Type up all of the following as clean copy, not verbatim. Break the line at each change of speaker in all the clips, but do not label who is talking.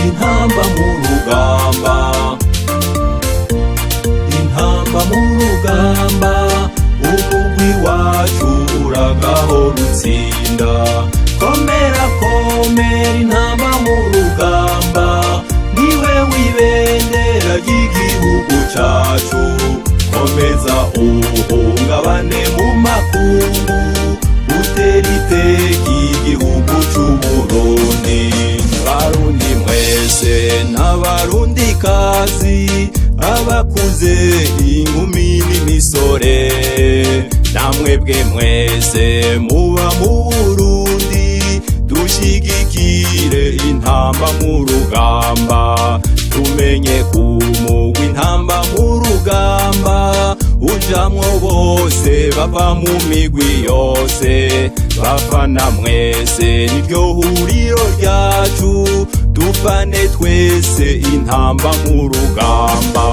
intamba mu rugamba, intamba mu rugamba, umugwi wacu uragahora utsinda. Komera komera intamba mu rugamba, niwe wibendera ry'igihugu cacu. Komeza uhungabane mu makungu, utera iteka igihugu c'Uburundi. Barundi mwese n'abarundi kazi, abakuze inkumi n'imisore, namwebwe mwese muba mu Burundi, dushigikire intamba mu rugamba. Tumenye kumugwa intamba mu rugamba, ujamwo bose bava mu migwi yose. Bafana mwese niryo huriro ryacu, dufane twese intamba mu rugamba.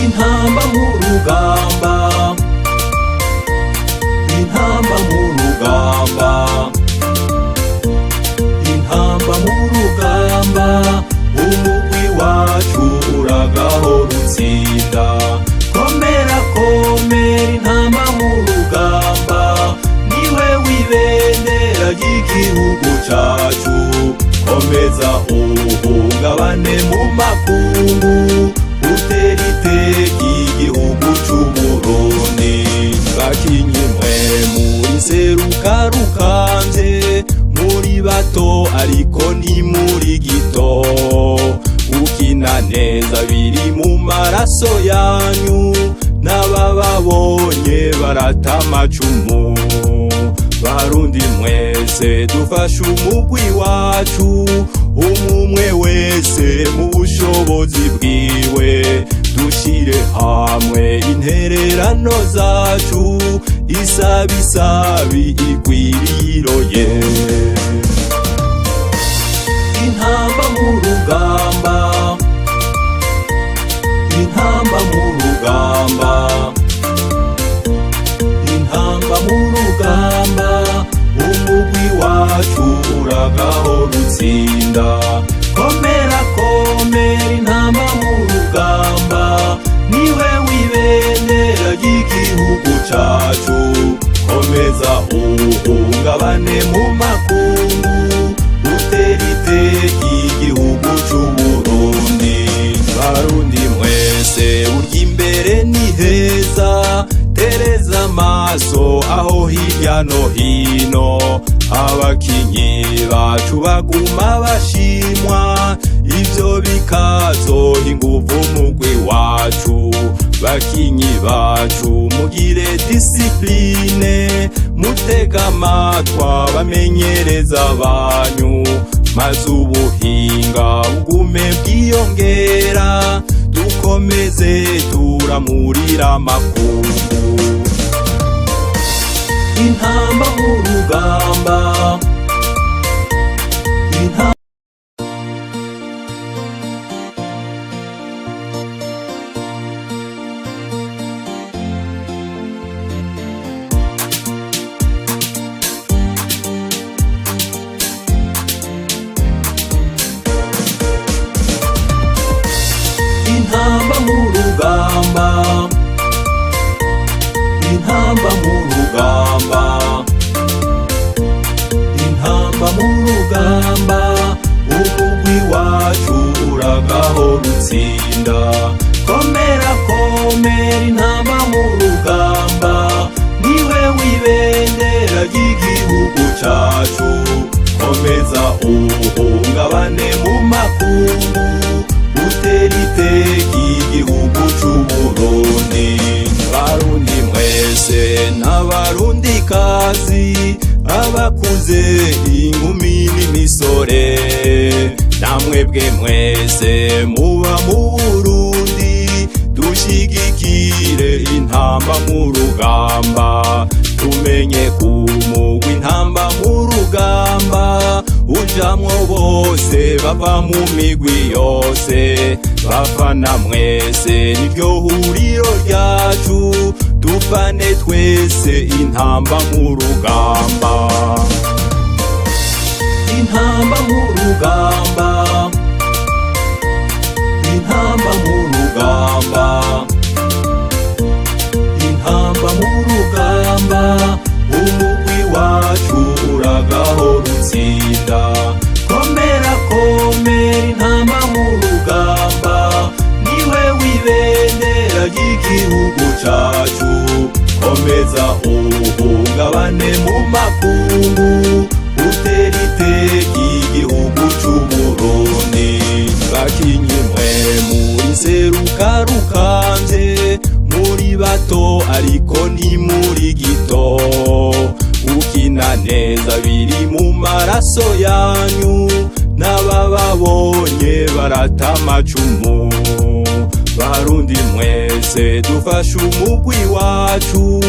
Intamba mu rugamba, intamba mu rugamba, intamba mu rugamba, umugwi wacu uragahora utsinda. Komera komera intamba mu rugamba, niwe wibendera ry'igihugu cacu. Komeza uhungabane mu makungu, utera iteka igihugu c'Uburundi. Bakinyi mwe muri seruka rukamvye, muri bato ariko ni muri gito. Ukina neza biri mu maraso yanyu, n'abababonye barata amacumu. Barundi mwese dufashe umugwi wacu, umwe wese mu bushobozi bwiwe. Dushire hamwe intererano zacu, isabisabi igwiriroye. Intamba mu rugamba, intamba mu rugamba, intamba mu rugamba, umugwi wacu uragahora utsinda. Komera komera intamba mu rugamba, niwe wibendera ry'igihugu cacu. Komeza uhungabane mu makungu, utera iteka igihugu c'Uburundi. Barundi mwese urya imbere ni heza, tereza amaso aho hirya no hino. Abakinyi bacu baguma bashimwa, ivyo bikazoha inguvu umugwi wacu. Bakinyi bacu mugire disipline, mutega amatwa bamenyereza banyu, maze ubuhinga bugume bwiyongera. Dukomeze turamurira amakungu. Intamba mu rugamba, intamba mu rugamba, intamba mu rugamba, intamba mu rugamba, umugwi wacu uragahora utsinda. Komera komera intamba mu rugamba, niwe wibendera ry'igihugu cacu. Komeza uhungabane mu makungu, utera iteka igihugu c'Uburundi. Barundi mwese n'abarundi kazi, abakuze inkumi n'imisore namwebwe mwese muba mu Burundi dushigikire intamba mu rugamba tumenye kumugwa intamba mu rugamba ujamwo bose bava mu migwi yose bafana mwese niryo huriro ryacu dufane twese intamba mu rugamba intamba mu rugamba intamba mu rugamba intamba mu rugamba umugwi wacu uragahora utsinda komera komera intamba mu rugamba niwe wibendera ry'igihugu cacu komeza uhungabane mu makungu utera iteka igihugu c'Uburundi bakinyi mwe muri seruka rukanje muri bato ariko ni muri gito ukina neza biri mu maraso yanyu n'abababonye barata amacumu Barundi mwese dufashe umugwi wacu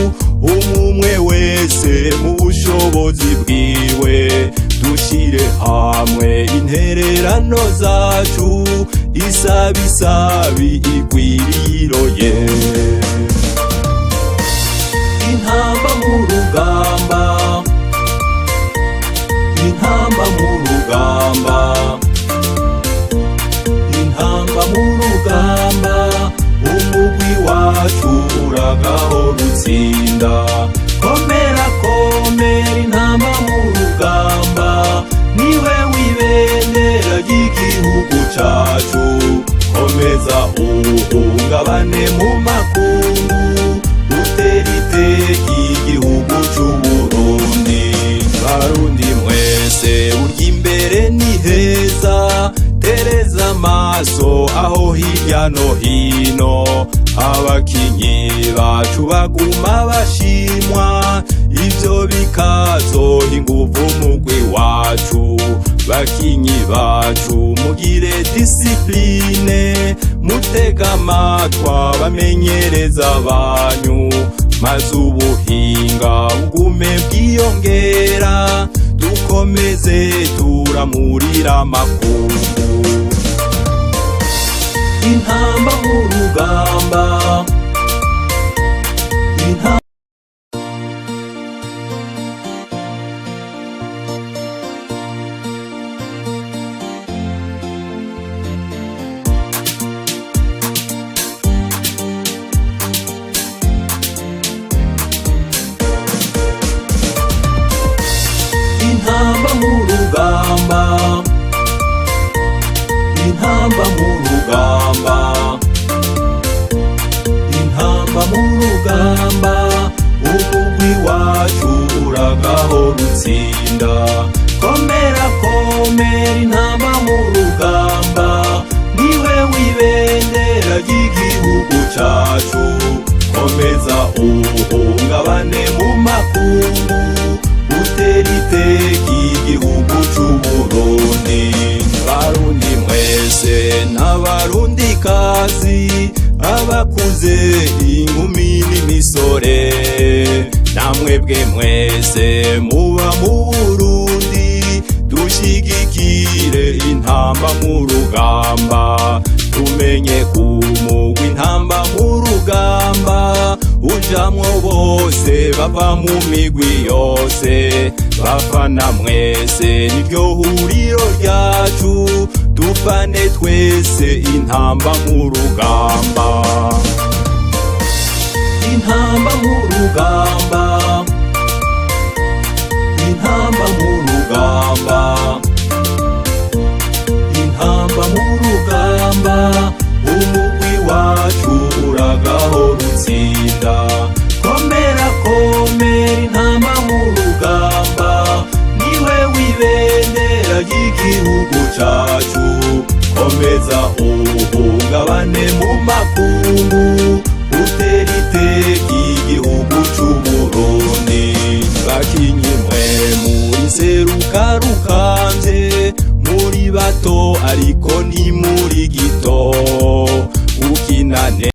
umwe wese mu bushobozi bwiwe dushire hamwe intererano zacu isabisabi igwiriroye intamba mu rugamba intamba mu rugamba intamba mu rugamba umugwi wacu uragahora utsinda komera komera intamba mu rugamba niwe wibendera ry'igihugu cacu komeza uhungabane mu makungu utera iteka igihugu c'Uburundi Barundi mwese urya imbere ni heza tereza amaso aho hirya no hino abakinyi bacu baguma bashimwa ivyo bikazoha inguvu umugwi wacu bakinyi bacu mugire disipline mutega amatwa bamenyereza banyu maze ubuhinga bugume bwiyongera dukomeze turamurira amakungu intamba mu rugamba intamba mu rugamba intamba mu rugamba intamba mu rugamba umugwi wacu uragahora utsinda komera komera intamba mu rugamba niwe wibendera ry'igihugu cacu komeza uhungabane mu makungu utera iteka igihugu c'Uburundi Barundi mwese n'abarundi kazi abakuze inkumi n'imisore namwebwe mwese muba mu Burundi dushigikire intamba mu rugamba tumenye kumugwa intamba mu rugamba ujamwo bose bava mu migwi yose bafana mwese niryo huriro ryacu dufane twese intamba mu rugamba intamba mu rugamba intamba mu rugamba intamba mu rugamba umugwi wacu uragahora utsinda komera komera intamba mu rugamba niwe wibendera ry'igihugu cacu komeza uhungabane mu makungu utera iteka igihugu c'Uburundi ruseruka rukanze muri bato ariko ni muri gito ukinane